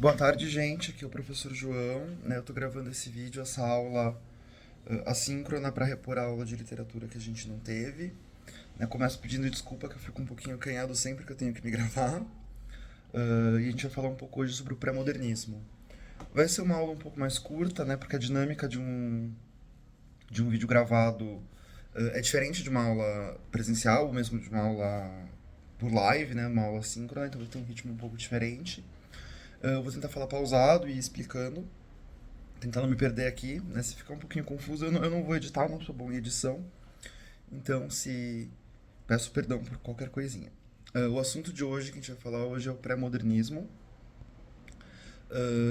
Boa tarde, gente. Aqui é o professor João, né? Eu tô gravando esse vídeo, essa aula assíncrona para repor a aula de literatura que a gente não teve. Né? Começo pedindo desculpa que eu fico um pouquinho acanhado sempre que eu tenho que me gravar. E a gente vai falar um pouco hoje sobre o pré-modernismo. Vai ser uma aula um pouco mais curta, né? Porque a dinâmica de um vídeo gravado é diferente de uma aula presencial, ou mesmo de uma aula por live, né? Uma aula assíncrona, então vai ter um ritmo um pouco diferente. Eu vou tentar falar pausado e explicando, tentar não me perder aqui, né? Se ficar um pouquinho confuso, eu não vou editar, não sou bom em edição, então se peço perdão por qualquer coisinha. O assunto de hoje, que a gente vai falar hoje, é o pré-modernismo.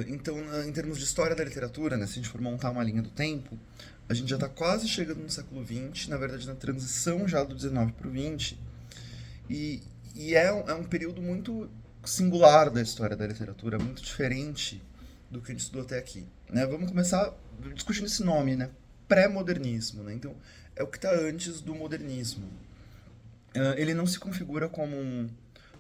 Então, em termos de história da literatura, né, se a gente for montar uma linha do tempo, a gente já está quase chegando no século XX, na verdade na transição já do XIX para o XX, e, e é um período muito singular da história da literatura, muito diferente do que a gente estudou até aqui. Né? Vamos começar discutindo esse nome, né? Pré-modernismo. Né? Então, é o que está antes do modernismo. Ele não se configura como um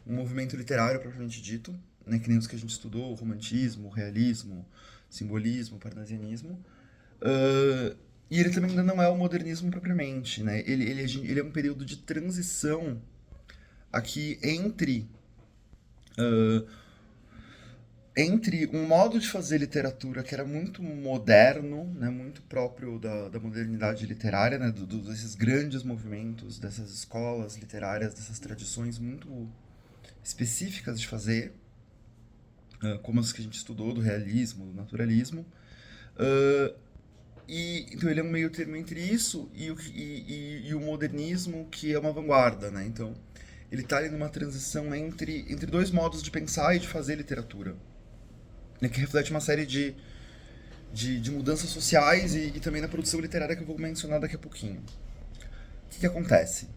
movimento literário propriamente dito, né? Que nem os que a gente estudou, o romantismo, o realismo, simbolismo, o parnasianismo. E ele também ainda não é o modernismo propriamente. Né? Ele é um período de transição aqui uh, entre um modo de fazer literatura que era muito moderno, né, muito próprio da modernidade literária, né, desses grandes movimentos, dessas escolas literárias, dessas tradições muito específicas de fazer, como as que a gente estudou, do realismo, do naturalismo. Uh, então ele é um meio termo entre isso e o modernismo, que é uma vanguarda. Né? Então ele está ali numa transição entre dois modos de pensar e de fazer literatura, né, que reflete uma série de mudanças sociais e também na produção literária que eu vou mencionar daqui a pouquinho. O que acontece?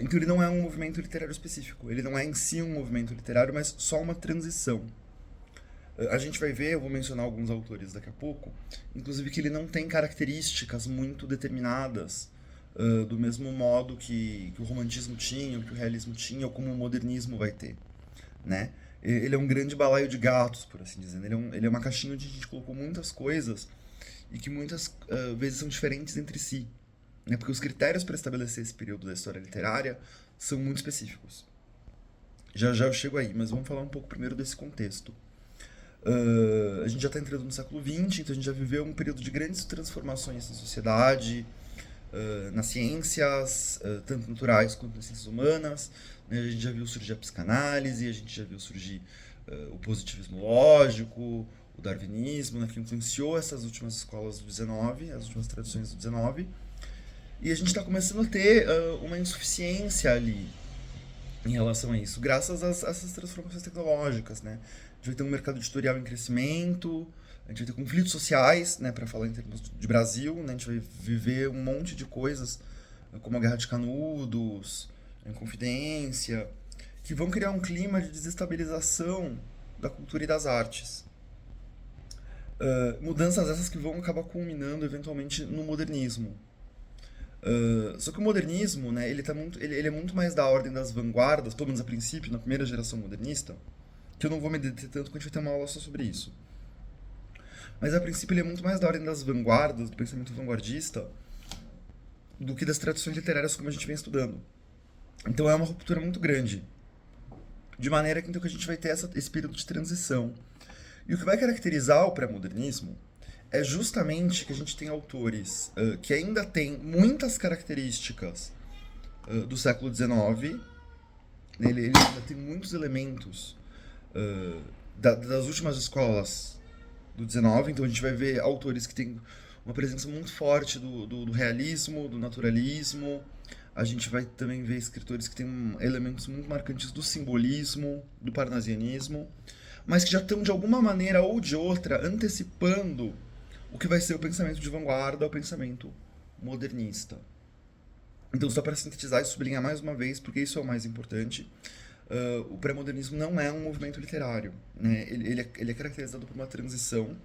Então ele não é um movimento literário específico, ele não é em si um movimento literário, mas só uma transição. A gente vai ver, eu vou mencionar alguns autores daqui a pouco, inclusive que ele não tem características muito determinadas do mesmo modo que o romantismo tinha, que o realismo tinha, ou como o modernismo vai ter. Né? Ele é um grande balaio de gatos, por assim dizer. Ele é uma caixinha onde a gente colocou muitas coisas e que muitas vezes são diferentes entre si. Né? Porque os critérios para estabelecer esse período da história literária são muito específicos. Já já eu chego aí, mas vamos falar um pouco primeiro desse contexto. A gente já está entrando no século XX, então a gente já viveu um período de grandes transformações na sociedade, nas ciências, tanto naturais quanto nas ciências humanas. Né? A gente já viu surgir a psicanálise, a gente já viu surgir o positivismo lógico, o darwinismo, né, que influenciou essas últimas escolas do XIX, as últimas tradições do XIX. E a gente está começando a ter uma insuficiência ali em relação a isso, graças a essas transformações tecnológicas. Né? A gente vai ter um mercado editorial em crescimento, a gente vai ter conflitos sociais, né, para falar em termos de Brasil, né, a gente vai viver um monte de coisas, como a Guerra de Canudos, a Inconfidência, que vão criar um clima de desestabilização da cultura e das artes. Mudanças essas que vão acabar culminando eventualmente no modernismo. Só que o modernismo, né, ele é muito mais da ordem das vanguardas, pelo menos a princípio, na primeira geração modernista, que eu não vou me deter tanto, porque a gente vai ter uma aula só sobre isso. Mas a princípio ele é muito mais da ordem das vanguardas, do pensamento vanguardista, do que das tradições literárias como a gente vem estudando. Então é uma ruptura muito grande. De maneira que, então, que a gente vai ter esse período de transição. E o que vai caracterizar o pré-modernismo é justamente que a gente tem autores que ainda têm muitas características do século XIX. Ele ainda tem muitos elementos das últimas escolas do XIX. Então a gente vai ver autores que têm uma presença muito forte do realismo, do naturalismo. A gente vai também ver escritores que têm elementos muito marcantes do simbolismo, do parnasianismo, mas que já estão de alguma maneira ou de outra antecipando o que vai ser o pensamento de vanguarda, o pensamento modernista. Então, só para sintetizar e sublinhar mais uma vez, porque isso é o mais importante, o pré-modernismo não é um movimento literário. Né? Ele é caracterizado por uma transição.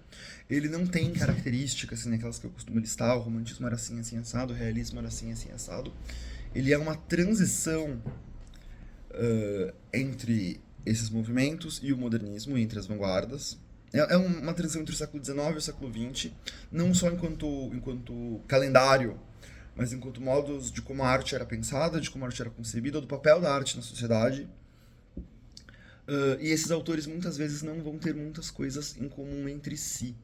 Ele não tem características, assim, aquelas que eu costumo listar, o romantismo era assim, assim, assado, o realismo era assim, assim, assado. Ele é uma transição entre esses movimentos e o modernismo entre as vanguardas. É uma transição entre o século XIX e o século XX, não só enquanto calendário, mas enquanto modos de como a arte era pensada, de como a arte era concebida, do papel da arte na sociedade. E esses autores muitas vezes não vão ter muitas coisas em comum entre si.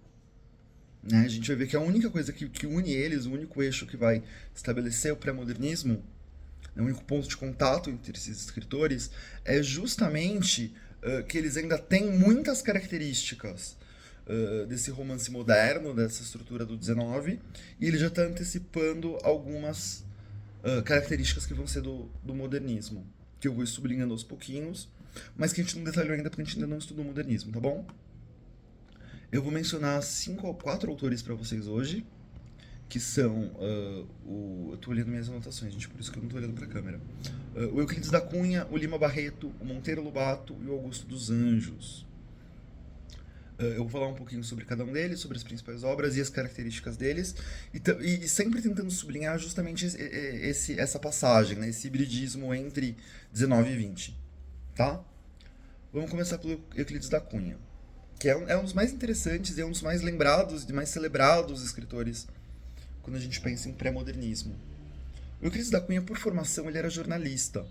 Né? A gente vai ver que a única coisa que une eles, o único eixo que vai estabelecer o pré-modernismo, o único ponto de contato entre esses escritores, é justamente que eles ainda têm muitas características desse romance moderno, dessa estrutura do 19, e ele já está antecipando algumas características que vão ser do modernismo, que eu vou sublinhando aos pouquinhos, mas que a gente não detalhou ainda porque a gente ainda não estudou modernismo, tá bom? Eu vou mencionar 5 ou 4 autores para vocês hoje, que são eu tô olhando minhas anotações, gente, por isso que eu não tô olhando pra câmera. O Euclides da Cunha, o Lima Barreto, o Monteiro Lobato e o Augusto dos Anjos. Eu vou falar um pouquinho sobre cada um deles, sobre as principais obras e as características deles, e sempre tentando sublinhar justamente essa passagem, né, esse hibridismo entre 19 e 20, tá? Vamos começar pelo Euclides da Cunha, que é um dos mais interessantes e é um dos mais lembrados e mais celebrados escritores quando a gente pensa em pré-modernismo. O Euclides da Cunha, por formação, ele era jornalista.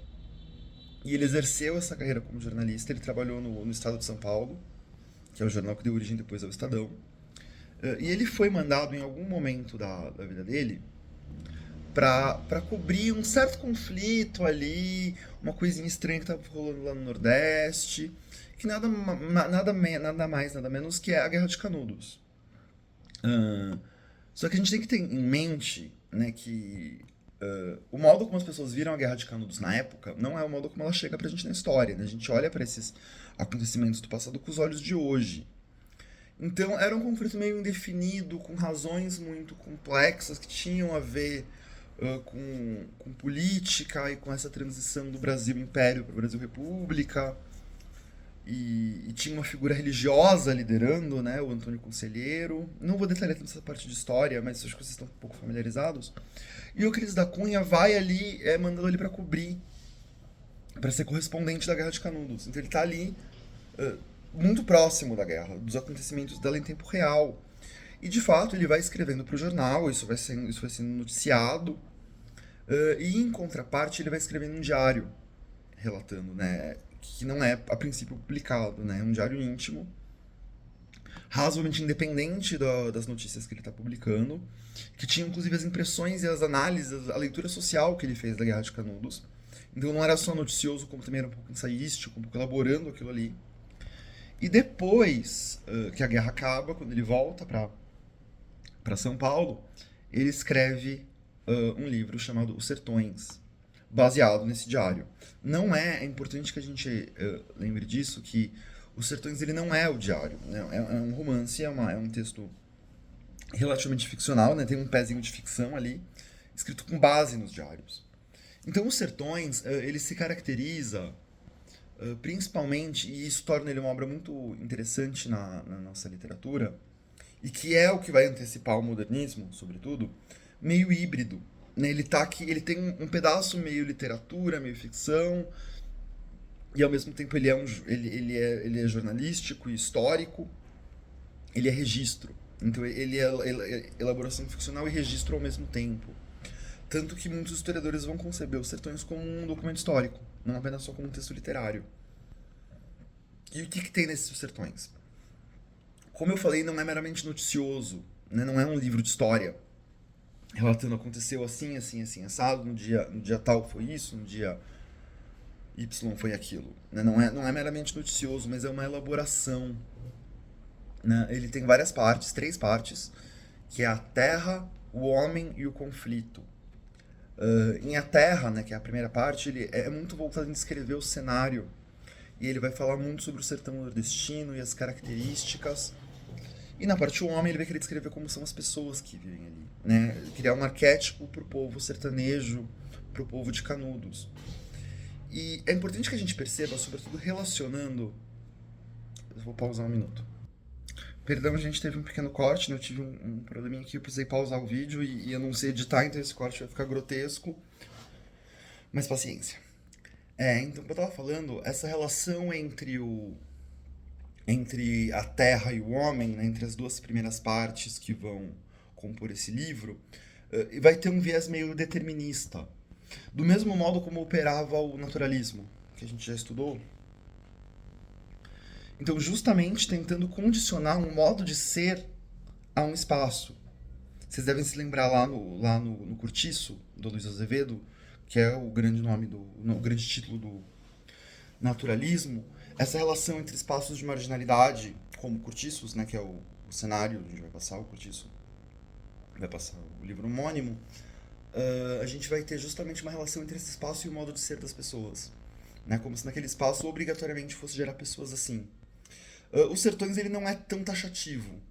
E ele exerceu essa carreira como jornalista. Ele trabalhou no Estado de São Paulo, que é o jornal que deu origem depois ao Estadão. E ele foi mandado em algum momento da vida dele para cobrir um certo conflito ali, uma coisinha estranha que estava rolando lá no Nordeste, que nada mais, nada menos que é a Guerra de Canudos. Só que a gente tem que ter em mente, né, que o modo como as pessoas viram a Guerra de Canudos na época não é o modo como ela chega pra gente na história. Né? A gente olha para esses acontecimentos do passado com os olhos de hoje. Então era um conflito meio indefinido, com razões muito complexas que tinham a ver com política e com essa transição do Brasil Império para o Brasil República. E tinha uma figura religiosa liderando, né, o Antônio Conselheiro. Não vou detalhar tanto essa parte de história, mas acho que vocês estão um pouco familiarizados. E o Euclides da Cunha vai ali, mandando ele para cobrir, para ser correspondente da Guerra de Canudos. Então ele está ali, muito próximo da guerra, dos acontecimentos dela em tempo real. E de fato ele vai escrevendo para o jornal, isso vai sendo noticiado. E em contraparte ele vai escrevendo um diário, relatando, né, que não é a princípio publicado, né? É um diário íntimo, razoavelmente independente das notícias que ele está publicando, que tinha inclusive as impressões e as análises, a leitura social que ele fez da Guerra de Canudos. Então não era só noticioso, como também era um pouco ensaístico, um pouco elaborando aquilo ali. E depois que a guerra acaba, quando ele volta para São Paulo, ele escreve um livro chamado Os Sertões, baseado nesse diário. Não é importante que a gente lembre disso, que Os Sertões ele não é o diário. Né? É um romance, é um texto relativamente ficcional, né? Tem um pezinho de ficção ali, escrito com base nos diários. Então Os Sertões, ele se caracteriza principalmente, e isso torna ele uma obra muito interessante na nossa literatura, e que é o que vai antecipar o modernismo, sobretudo, meio híbrido. Ele tá aqui, ele tem um pedaço meio literatura, meio ficção, e ao mesmo tempo ele é jornalístico e histórico, ele é registro. Então ele é elaboração ficcional e registro ao mesmo tempo. Tanto que muitos historiadores vão conceber Os Sertões como um documento histórico, não apenas só como um texto literário. E o que tem nesses Sertões? Como eu falei, não é meramente noticioso, né? Não é um livro de história relatando aconteceu assim, assim, assim, assado, no dia tal foi isso, no dia Y foi aquilo. Né? Não é meramente noticioso, mas é uma elaboração. Né? Ele tem várias partes, 3 partes, que é a terra, o homem e o conflito. Em A Terra, né, que é a primeira parte, ele é muito voltado em descrever o cenário. E ele vai falar muito sobre o sertão nordestino e as características. E na parte O Homem ele vai querer descrever como são as pessoas que vivem ali, né? Criar um arquétipo pro povo sertanejo, pro povo de Canudos. E é importante que a gente perceba, sobretudo relacionando... Eu vou pausar um minuto. Perdão, a gente teve um pequeno corte, né? Eu tive um probleminha aqui, eu precisei pausar o vídeo e eu não sei editar, então esse corte vai ficar grotesco. Mas paciência. Então, como eu tava falando, essa relação entre a Terra e o homem, né, entre as duas primeiras partes que vão compor esse livro, vai ter um viés meio determinista. Do mesmo modo como operava o naturalismo, que a gente já estudou. Então, justamente tentando condicionar um modo de ser a um espaço. Vocês devem se lembrar no Cortiço, do Luiz Azevedo, que é o grande nome o grande título do naturalismo, essa relação entre espaços de marginalidade, como cortiços, né, que é o cenário onde vai passar o cortiço, vai passar o livro homônimo, a gente vai ter justamente uma relação entre esse espaço e o modo de ser das pessoas. Né, como se naquele espaço obrigatoriamente fosse gerar pessoas assim. Os Sertões ele não é tão taxativo,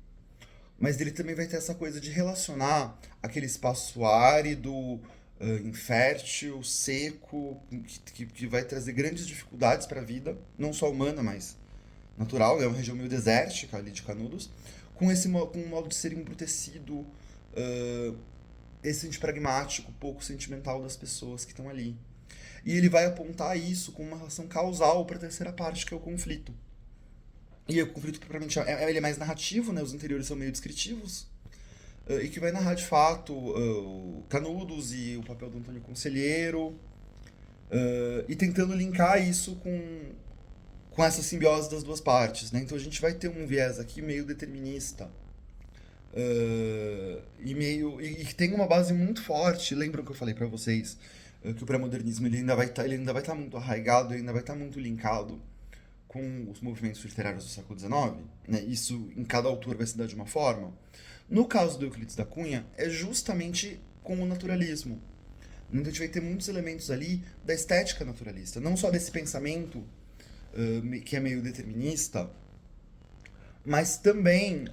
mas ele também vai ter essa coisa de relacionar aquele espaço árido, infértil, seco, que vai trazer grandes dificuldades para a vida, não só humana, mas natural, é uma região meio desértica ali de Canudos, com um modo de ser embrutecido, esse pragmático, pouco sentimental das pessoas que estão ali. E ele vai apontar isso com uma relação causal para a terceira parte, que é o conflito. E o conflito, propriamente, ele é mais narrativo, né? Os interiores são meio descritivos, e que vai narrar de fato Canudos e o papel do Antônio Conselheiro, e tentando linkar isso com essa simbiose das duas partes. Né? Então a gente vai ter um viés aqui meio determinista, e que tem uma base muito forte. Lembram que eu falei para vocês que o pré-modernismo ele ainda vai estar muito arraigado, ele ainda vai estar muito linkado com os movimentos literários do século XIX, né? Isso em cada autor vai se dar de uma forma. No caso do Euclides da Cunha, é justamente com o naturalismo. Então a gente vai ter muitos elementos ali da estética naturalista, não só desse pensamento que é meio determinista, mas também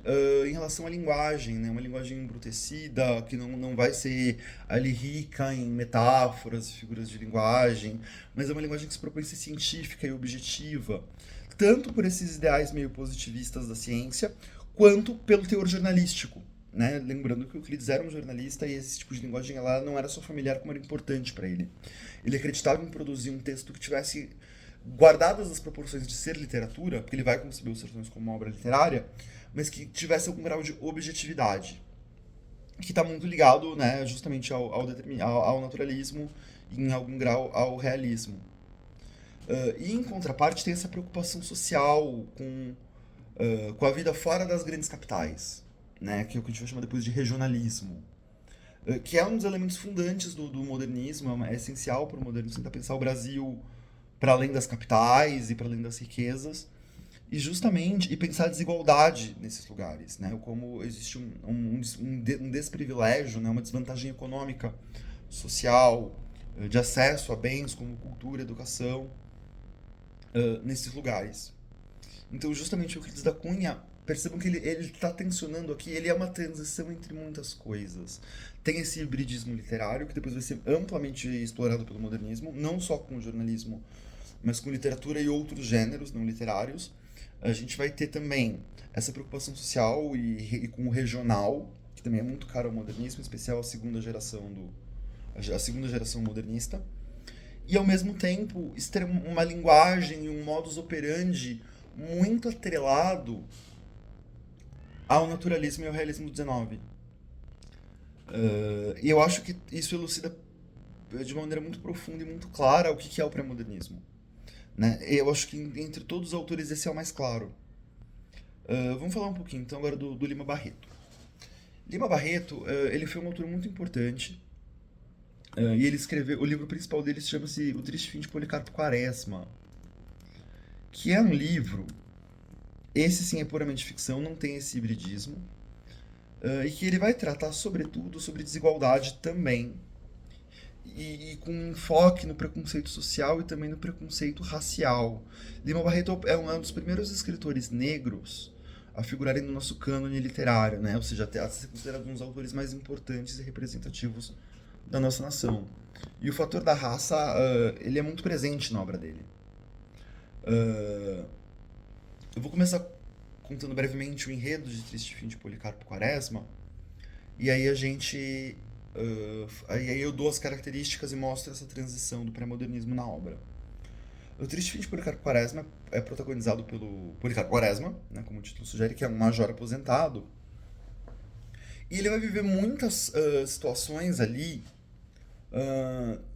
em relação à linguagem, né? Uma linguagem embrutecida, que não vai ser ali rica em metáforas e figuras de linguagem, mas é uma linguagem que se propõe a ser científica e objetiva, tanto por esses ideais meio positivistas da ciência, quanto pelo teor jornalístico. Né? Lembrando que o Euclides era um jornalista e esse tipo de linguagem ela não era só familiar, como era importante para ele. Ele acreditava em produzir um texto que tivesse guardadas as proporções de ser literatura, porque ele vai conceber os Sertões como uma obra literária, mas que tivesse algum grau de objetividade, que está muito ligado, né, justamente ao naturalismo e em algum grau ao realismo. E em contraparte tem essa preocupação social com a vida fora das grandes capitais, né, que é o que a gente vai chamar depois de regionalismo, que é um dos elementos fundantes do modernismo, é essencial para o modernismo tentar pensar o Brasil para além das capitais e para além das riquezas, e pensar a desigualdade nesses lugares, né? Como existe um desprivilégio, né? Uma desvantagem econômica, social, de acesso a bens como cultura, educação, nesses lugares. Então, justamente o Euclides da Cunha, percebam que ele está tensionando aqui, ele é uma transição entre muitas coisas. Tem esse hibridismo literário, que depois vai ser amplamente explorado pelo modernismo, não só com o jornalismo, mas com literatura e outros gêneros não literários. A gente vai ter também essa preocupação social e com o regional, que também é muito caro ao modernismo, em especial a segunda geração modernista. E ao mesmo tempo, uma linguagem e um modus operandi muito atrelado ao naturalismo e ao realismo do XIX. E eu acho que isso elucida de uma maneira muito profunda e muito clara o que é o pré-modernismo. Né? Eu acho que entre todos os autores esse é o mais claro. Vamos falar um pouquinho então agora do Lima Barreto. Lima Barreto, ele foi um autor muito importante, e ele escreveu, o livro principal dele chama-se O Triste Fim de Policarpo Quaresma, que é um livro, esse sim é puramente ficção, não tem esse hibridismo, e que ele vai tratar sobretudo sobre desigualdade também, e com um enfoque no preconceito social e também no preconceito racial. Lima Barreto é um dos primeiros escritores negros a figurarem no nosso cânone literário, né? Ou seja, a ser considerado um dos autores mais importantes e representativos da nossa nação. E o fator da raça, ele é muito presente na obra dele. Eu vou começar contando brevemente o enredo de Triste Fim de Policarpo Quaresma, e aí aí eu dou as características e mostro essa transição do pré-modernismo na obra. O Triste Fim de Policarpo Quaresma é protagonizado pelo Policarpo Quaresma, né, como o título sugere, que é um major aposentado. E ele vai viver muitas situações ali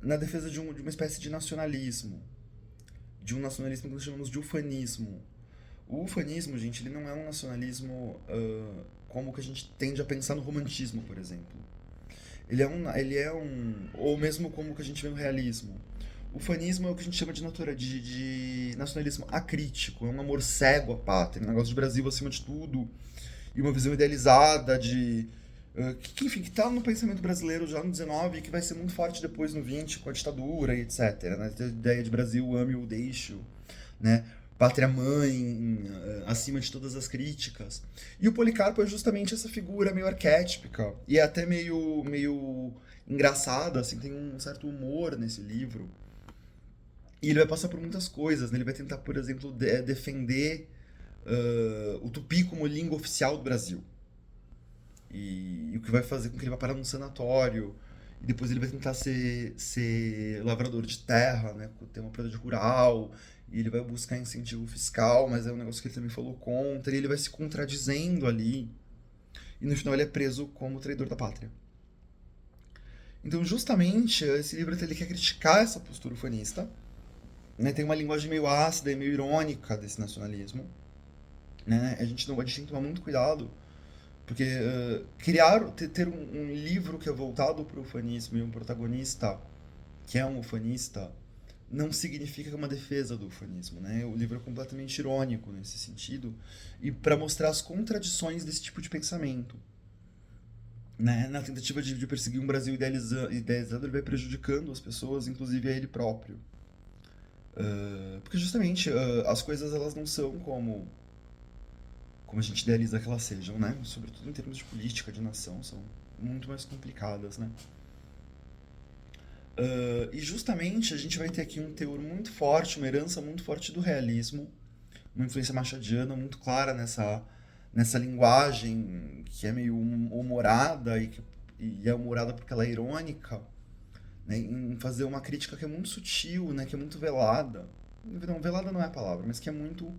na defesa de uma espécie de nacionalismo. De um nacionalismo que nós chamamos de ufanismo. O ufanismo, gente, ele não é um nacionalismo como o que a gente tende a pensar no romantismo, por exemplo. Ou mesmo como o que a gente vê no realismo. O ufanismo é o que a gente chama de nacionalismo acrítico, é um amor cego à pátria, um negócio de Brasil acima de tudo, e uma visão idealizada enfim, que está no pensamento brasileiro já no 19 e que vai ser muito forte depois no 20 com a ditadura e etc. Né? A ideia de Brasil, ame ou deixe, né? Pátria-mãe, acima de todas as críticas. E o Policarpo é justamente essa figura meio arquétipica e é até meio engraçada, assim, tem um certo humor nesse livro. E ele vai passar por muitas coisas, né? Ele vai tentar, por exemplo, defender o tupi como língua oficial do Brasil. E o que vai fazer com que ele vá parar num sanatório. E depois ele vai tentar ser lavrador de terra, né? Ter uma propriedade rural. E ele vai buscar incentivo fiscal, mas é um negócio que ele também falou contra. E ele vai se contradizendo ali. E no final ele é preso como traidor da pátria. Então, justamente, esse livro ele quer criticar essa postura ufanista. Né? Tem uma linguagem meio ácida e meio irônica desse nacionalismo. Né? A gente tem que tomar muito cuidado. Porque ter um livro que é voltado para o ufanismo e um protagonista que é um ufanista não significa que é uma defesa do ufanismo, né? O livro é completamente irônico nesse sentido e para mostrar as contradições desse tipo de pensamento. Né? Na tentativa de perseguir um Brasil idealizado, ele vai prejudicando as pessoas, inclusive a ele próprio. Porque justamente as coisas elas não são como a gente idealiza que elas sejam, né? Sobretudo em termos de política, de nação, são muito mais complicadas, né? E justamente a gente vai ter aqui um teor muito forte, uma herança muito forte do realismo, uma influência machadiana muito clara nessa linguagem que é meio humorada e é humorada porque ela é irônica, né? Em fazer uma crítica que é muito sutil, né? Que é muito velada. Não, velada não é a palavra, mas que é muito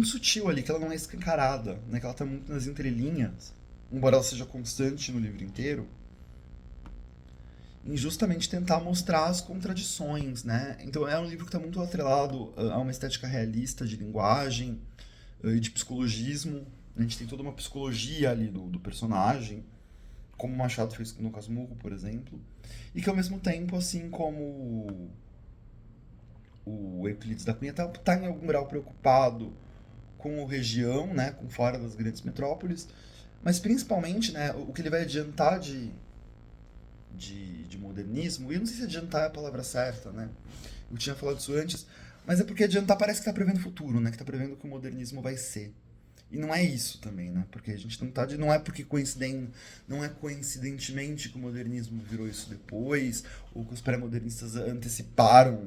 sutil ali, que ela não é escancarada, né? Que ela tá muito nas entrelinhas, embora ela seja constante no livro inteiro, em justamente tentar mostrar as contradições, né? Então é um livro que está muito atrelado a uma estética realista de linguagem e de psicologismo. A gente tem toda uma psicologia ali do personagem, como o Machado fez no Casmurro, por exemplo, e que ao mesmo tempo, assim como o Euclides da Cunha tá em algum grau preocupado com a região, né, com fora das grandes metrópoles, mas principalmente, né, o que ele vai adiantar de modernismo, e eu não sei se adiantar é a palavra certa, né, eu tinha falado isso antes, mas é porque adiantar parece que está prevendo o futuro, né, que está prevendo o que o modernismo vai ser. E não é isso também, né? Porque a gente não é porque não é coincidentemente que o modernismo virou isso depois, ou que os pré-modernistas anteciparam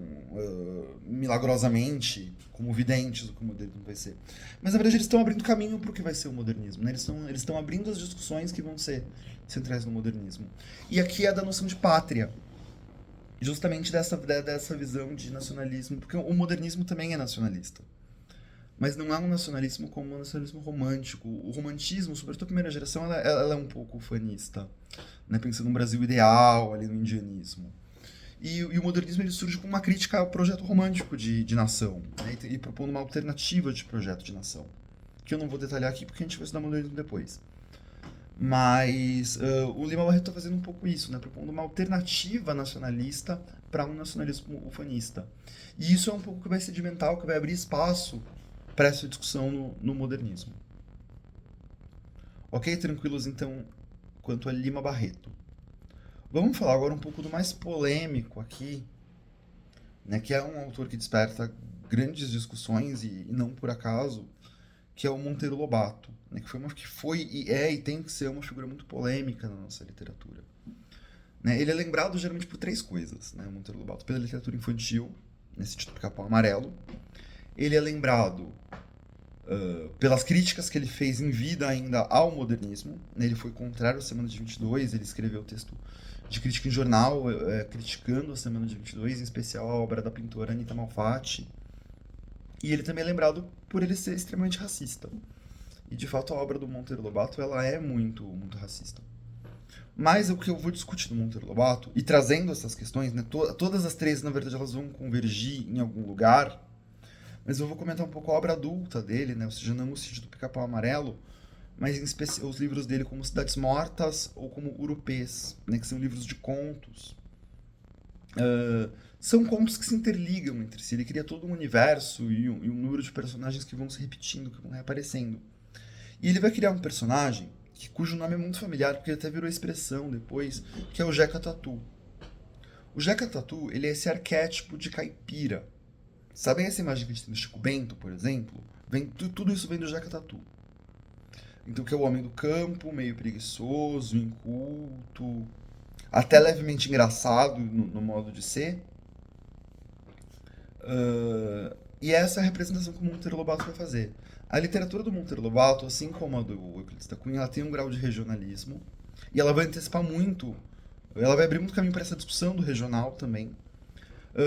milagrosamente, como videntes, o que o modernismo vai ser. Mas na verdade eles estão abrindo caminho para o que vai ser o modernismo, né? Eles estão abrindo as discussões que vão ser centrais no modernismo. E aqui é da noção de pátria, justamente dessa visão de nacionalismo, porque o modernismo também é nacionalista. Mas não é um nacionalismo como um nacionalismo romântico. O romantismo, sobretudo a primeira geração, ela é um pouco ufanista, né? Pensando no Brasil ideal, ali no indianismo. E o modernismo ele surge com uma crítica ao projeto romântico de nação, né? E propondo uma alternativa de projeto de nação, que eu não vou detalhar aqui porque a gente vai estudar modernismo depois. Mas o Lima Barreto está fazendo um pouco isso, né? Propondo uma alternativa nacionalista para um nacionalismo ufanista. E isso é um pouco que vai sedimentar, que vai abrir espaço para essa discussão no modernismo. Ok? Tranquilos, então, quanto a Lima Barreto. Vamos falar agora um pouco do mais polêmico aqui, né, que é um autor que desperta grandes discussões, e não por acaso, que é o Monteiro Lobato, né, que foi e é e tem que ser uma figura muito polêmica na nossa literatura. Né, ele é lembrado geralmente por três coisas, né, o Monteiro Lobato: pela literatura infantil, nesse título Pica-Pau Amarelo. Ele é lembrado pelas críticas que ele fez em vida ainda ao modernismo. Ele foi contrário à Semana de 22, ele escreveu o texto de crítica em jornal, criticando a Semana de 22, em especial a obra da pintora Anita Malfatti. E ele também é lembrado por ele ser extremamente racista. E de fato a obra do Monteiro Lobato ela é muito, muito racista. Mas o que eu vou discutir do Monteiro Lobato, e trazendo essas questões, né, todas as três, na verdade, elas vão convergir em algum lugar, mas eu vou comentar um pouco a obra adulta dele, né, ou seja, não o Sítio do Pica-Pau Amarelo, mas em especial os livros dele como Cidades Mortas ou como Urupês, né, que são livros de contos. São contos que se interligam entre si, ele cria todo um universo e um número de personagens que vão se repetindo, que vão reaparecendo. E ele vai criar um personagem cujo nome é muito familiar, porque ele até virou expressão depois, que é o Jeca Tatu. O Jeca Tatu, ele é esse arquétipo de caipira. Sabem essa imagem que a gente tem do Chico Bento, por exemplo? Tudo isso vem do Jeca Tatu. Então, que é o homem do campo, meio preguiçoso, inculto, até levemente engraçado no modo de ser. E essa é a representação que o Monteiro Lobato vai fazer. A literatura do Monteiro Lobato, assim como a do Euclides da Cunha, ela tem um grau de regionalismo e ela vai antecipar muito, ela vai abrir muito caminho para essa discussão do regional também.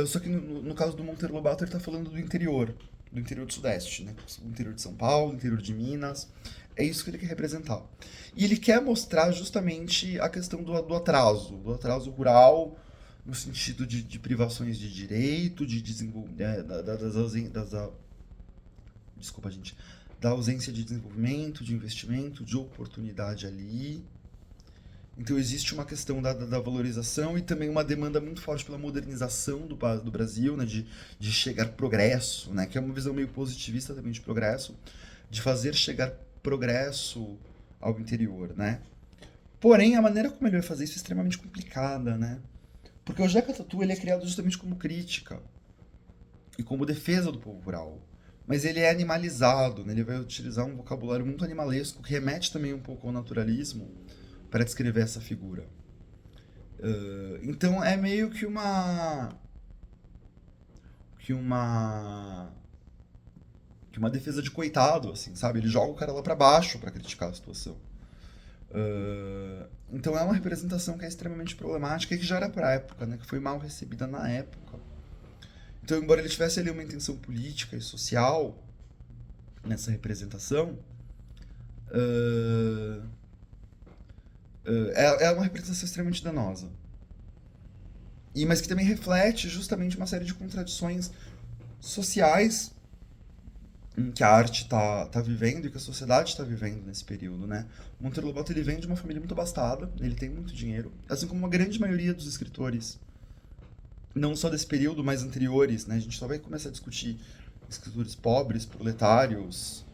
Só que no caso do Monteiro Lobato, ele está falando do interior do Sudeste, né? O interior de São Paulo, o interior de Minas. É isso que ele quer representar. E ele quer mostrar justamente a questão do atraso rural, no sentido de privações de direito, de desenvolvimento, desculpa, gente, da ausência de desenvolvimento, de investimento, de oportunidade ali. Então existe uma questão da valorização e também uma demanda muito forte pela modernização do Brasil, né, de chegar progresso, né, que é uma visão meio positivista também de progresso, de fazer chegar progresso ao interior, né. Porém, a maneira como ele vai fazer isso é extremamente complicada, né, porque o Jeca Tatu ele é criado justamente como crítica e como defesa do povo rural. Mas ele é animalizado, né? Ele vai utilizar um vocabulário muito animalesco, que remete também um pouco ao naturalismo, para descrever essa figura. Então é meio que uma defesa de coitado, assim, sabe? Ele joga o cara lá para baixo para criticar a situação. Então é uma representação que é extremamente problemática e que já era para a época, né? Que foi mal recebida na época. Então, embora ele tivesse ali uma intenção política e social nessa representação, é uma representação extremamente danosa. Mas que também reflete justamente uma série de contradições sociais que a arte tá vivendo e que a sociedade está vivendo nesse período, né? O Monteiro Lobato ele vem de uma família muito abastada, ele tem muito dinheiro, assim como a grande maioria dos escritores, não só desse período, mas anteriores, né? A gente só vai começar a discutir escritores pobres, proletários,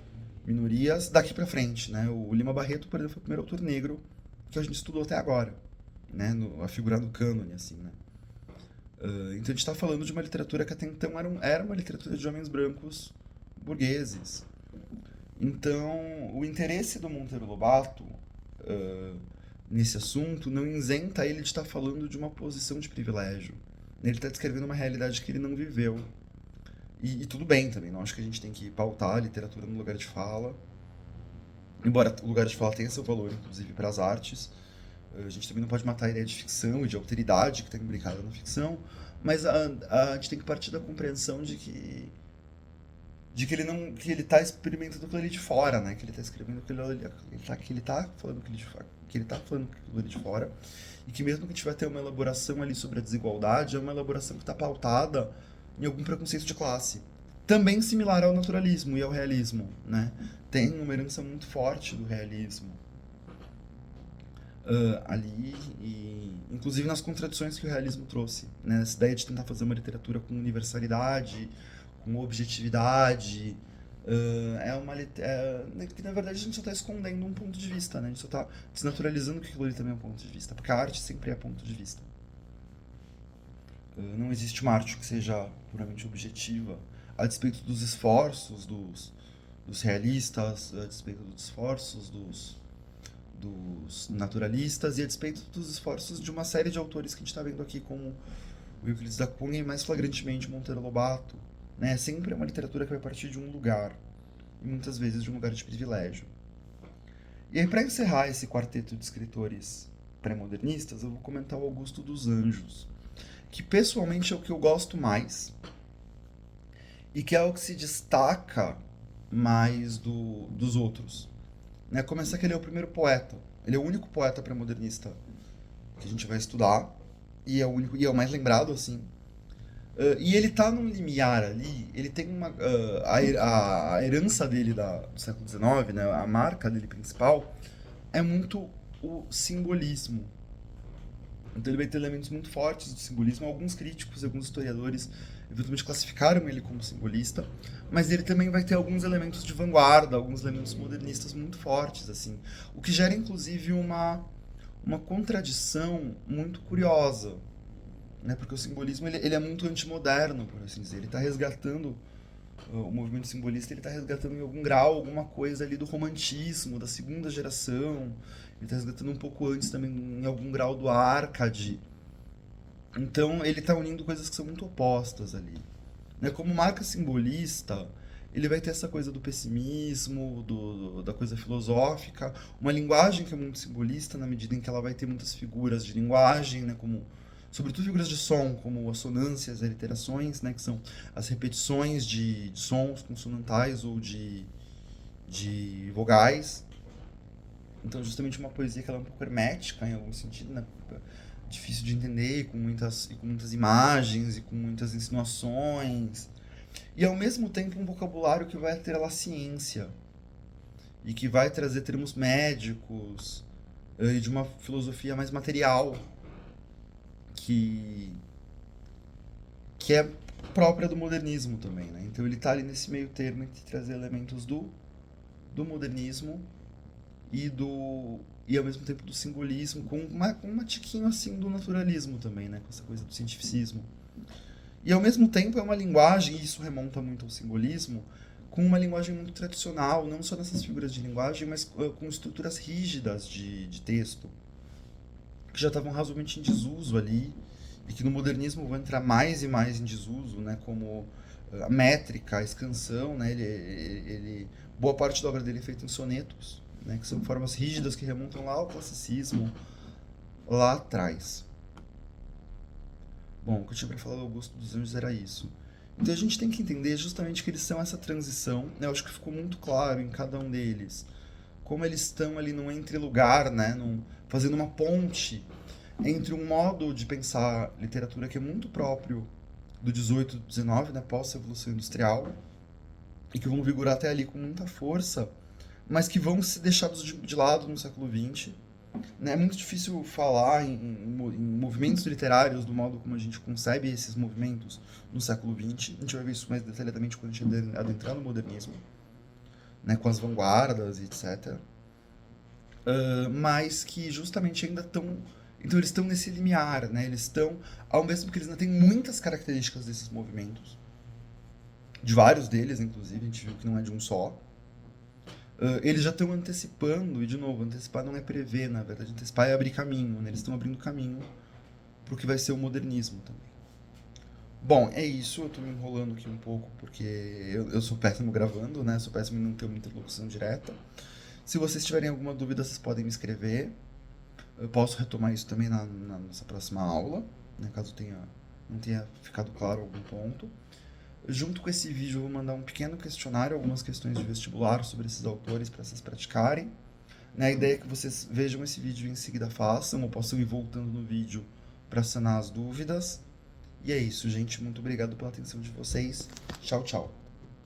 minorias, daqui pra frente, né? O Lima Barreto, por exemplo, foi o primeiro autor negro que a gente estudou até agora, né? A figura do cânone, assim, né? Então a gente tá falando de uma literatura que até então era uma literatura de homens brancos burgueses. Então, o interesse do Monteiro Lobato nesse assunto não isenta ele de estar falando de uma posição de privilégio. Ele está descrevendo uma realidade que ele não viveu. E tudo bem também, não acho que a gente tem que pautar a literatura no lugar de fala. Embora o lugar de fala tenha seu valor, inclusive, para as artes. A gente também não pode matar a ideia de ficção e de alteridade que está imbricada na ficção. Mas a gente tem que partir da compreensão de que ele tá experimentando aquilo ali de fora, né? Que ele tá escrevendo aquilo ali, que ele tá falando aquilo ali de fora, e que mesmo que tiver ter uma elaboração ali sobre a desigualdade, é uma elaboração que está pautada em algum preconceito de classe. Também similar ao naturalismo e ao realismo, né? Tem uma herança muito forte do realismo ali, e inclusive nas contradições que o realismo trouxe, né? Essa ideia de tentar fazer uma literatura com universalidade, com objetividade, que na verdade a gente só está escondendo um ponto de vista, né? A gente só está desnaturalizando que aquilo ali também é um ponto de vista, porque a arte sempre é ponto de vista. Não existe uma arte que seja puramente objetiva, a despeito dos esforços dos realistas, a despeito dos esforços dos naturalistas e a despeito dos esforços de uma série de autores que a gente está vendo aqui, como o Euclides da Cunha e mais flagrantemente Monteiro Lobato, né? Sempre é uma literatura que vai partir de um lugar, e muitas vezes de um lugar de privilégio. E aí, para encerrar esse quarteto de escritores pré-modernistas, eu vou comentar o Augusto dos Anjos, que pessoalmente é o que eu gosto mais e que é o que se destaca mais dos outros. Né? Começar que ele é o primeiro poeta, ele é o único poeta pré-modernista que a gente vai estudar e é o único e é o mais lembrado assim. E ele tá num limiar ali, ele tem uma. A herança dele do século XIX, né, a marca dele principal, é muito o simbolismo. Então ele vai ter elementos muito fortes do simbolismo. Alguns críticos, alguns historiadores, eventualmente classificaram ele como simbolista, mas ele também vai ter alguns elementos de vanguarda, alguns elementos modernistas muito fortes, assim. O que gera, inclusive, uma contradição muito curiosa, né? Porque o simbolismo ele é muito antimoderno, por assim dizer. Ele está resgatando o movimento simbolista, ele está resgatando em algum grau alguma coisa ali do romantismo, da segunda geração. Ele está resgatando um pouco antes também, em algum grau, do arcade. Então ele está unindo coisas que são muito opostas ali. Né? Como marca simbolista, ele vai ter essa coisa do pessimismo, da coisa filosófica, uma linguagem que é muito simbolista na medida em que ela vai ter muitas figuras de linguagem, né? Como sobretudo figuras de som, como assonâncias, aliterações, né? Que são as repetições de sons consonantais ou de vogais. Então, justamente uma poesia que ela é um pouco hermética, em algum sentido, né? Difícil de entender, com muitas imagens e com muitas insinuações. E, ao mesmo tempo, um vocabulário que vai atrelar a ciência e que vai trazer termos médicos e de uma filosofia mais material que é própria do modernismo também, né? Então ele está ali nesse meio termo entre trazer elementos do modernismo e ao mesmo tempo do simbolismo, com uma tiquinho assim do naturalismo também, né? Com essa coisa do cientificismo. E ao mesmo tempo é uma linguagem, e isso remonta muito ao simbolismo, com uma linguagem muito tradicional, não só nessas figuras de linguagem, mas com estruturas rígidas de texto, que já estavam razoavelmente em desuso ali, e que no modernismo vão entrar mais e mais em desuso, né? Como a métrica, a escansão, né? Boa parte da obra dele é feita em sonetos, né? Que são formas rígidas que remontam lá ao classicismo, lá atrás. Bom, o que eu tinha para falar do Augusto dos Anjos era isso. Então a gente tem que entender justamente que eles são essa transição, né? Eu acho que ficou muito claro em cada um deles como eles estão ali num entre-lugar, né? Fazendo uma ponte entre um modo de pensar literatura que é muito próprio do 18 e do 19, né? Pós-Revolução Industrial, e que vão vigorar até ali com muita força, mas que vão ser deixados de lado no século XX. É muito difícil falar em movimentos literários do modo como a gente concebe esses movimentos no século XX. A gente vai ver isso mais detalhadamente quando a gente adentrar no modernismo, né, com as vanguardas e etc. Mas que justamente ainda estão... Então eles estão nesse limiar, né? Eles estão, ao mesmo tempo que eles ainda têm muitas características desses movimentos, de vários deles, inclusive, a gente viu que não é de um só. Eles já estão antecipando, e de novo, antecipar não é prever, na verdade, antecipar é abrir caminho, né? Eles estão abrindo caminho para o que vai ser o modernismo também. Bom, é isso, eu estou me enrolando aqui um pouco, porque eu sou péssimo gravando, né? Sou péssimo em não ter uma interlocução direta. Se vocês tiverem alguma dúvida, vocês podem me escrever. Eu posso retomar isso também na nossa próxima aula, né? Caso não tenha ficado claro algum ponto. Junto com esse vídeo eu vou mandar um pequeno questionário, algumas questões de vestibular sobre esses autores para vocês praticarem. A ideia é que vocês vejam esse vídeo e em seguida façam, ou possam ir voltando no vídeo para sanar as dúvidas. E é isso, gente. Muito obrigado pela atenção de vocês. Tchau, tchau.